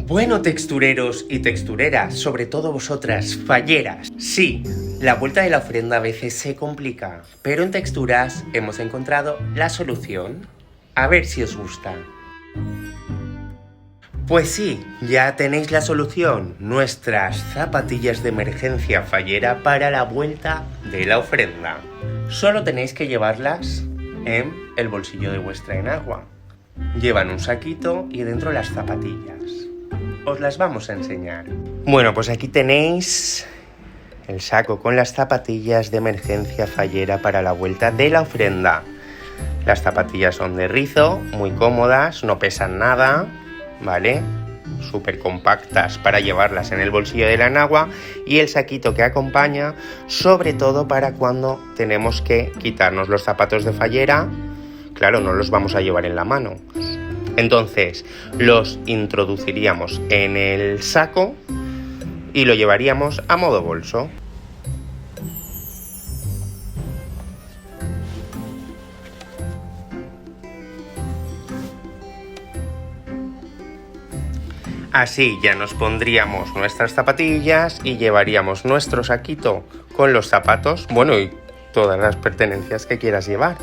Bueno, textureros y textureras, sobre todo vosotras, falleras. Sí, la vuelta de la ofrenda a veces se complica, pero en texturas hemos encontrado la solución. A ver si os gusta. Pues sí, ya tenéis la solución, nuestras zapatillas de emergencia fallera para la vuelta de la ofrenda. Solo tenéis que llevarlas en el bolsillo de vuestra enagua. Llevan un saquito y dentro las zapatillas. Os las vamos a enseñar. Bueno, pues aquí tenéis el saco con las zapatillas de emergencia fallera para la vuelta de la ofrenda. Las zapatillas son de rizo, muy cómodas, no pesan nada, ¿vale? Súper compactas para llevarlas en el bolsillo de la enagua, y el saquito que acompaña, sobre todo para cuando tenemos que quitarnos los zapatos de fallera. Claro, no los vamos a llevar en la mano. Entonces, los introduciríamos en el saco y lo llevaríamos a modo bolso. Así ya nos pondríamos nuestras zapatillas y llevaríamos nuestro saquito con los zapatos, bueno, y todas las pertenencias que quieras llevar.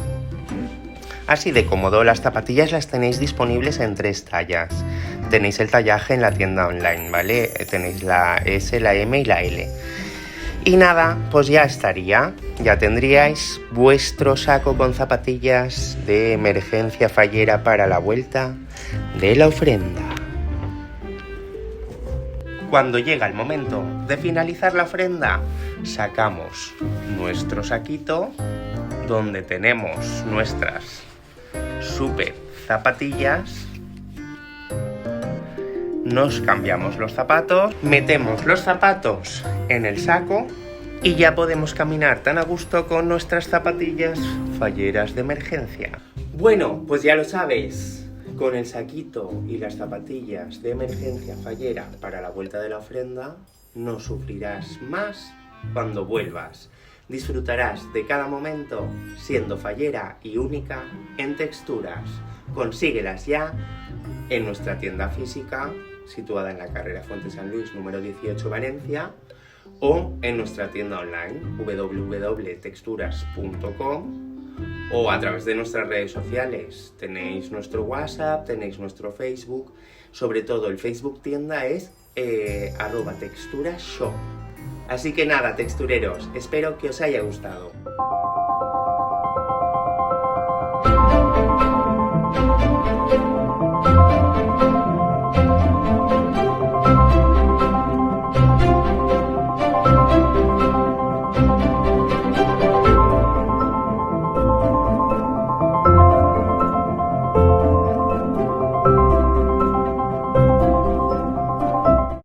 Así de cómodo. Las zapatillas las tenéis disponibles en 3 tallas. Tenéis el tallaje en la tienda online, ¿vale? Tenéis la S, la M y la L. Y nada, pues ya estaría. Ya tendríais vuestro saco con zapatillas de emergencia fallera para la vuelta de la ofrenda. Cuando llega el momento de finalizar la ofrenda, sacamos nuestro saquito donde tenemos nuestras super zapatillas, nos cambiamos los zapatos, metemos los zapatos en el saco y ya podemos caminar tan a gusto con nuestras zapatillas falleras de emergencia. Bueno, pues ya lo sabéis, con el saquito y las zapatillas de emergencia fallera para la vuelta de la ofrenda, no sufrirás más cuando vuelvas. Disfrutarás de cada momento siendo fallera y única en texturas. Consíguelas ya en nuestra tienda física, situada en la carrera Fuente San Luis, número 18, Valencia, o en nuestra tienda online, www.texturas.com, o a través de nuestras redes sociales. Tenéis nuestro WhatsApp, tenéis nuestro Facebook, sobre todo el Facebook tienda es @texturashop. Así que nada, textureros, espero que os haya gustado.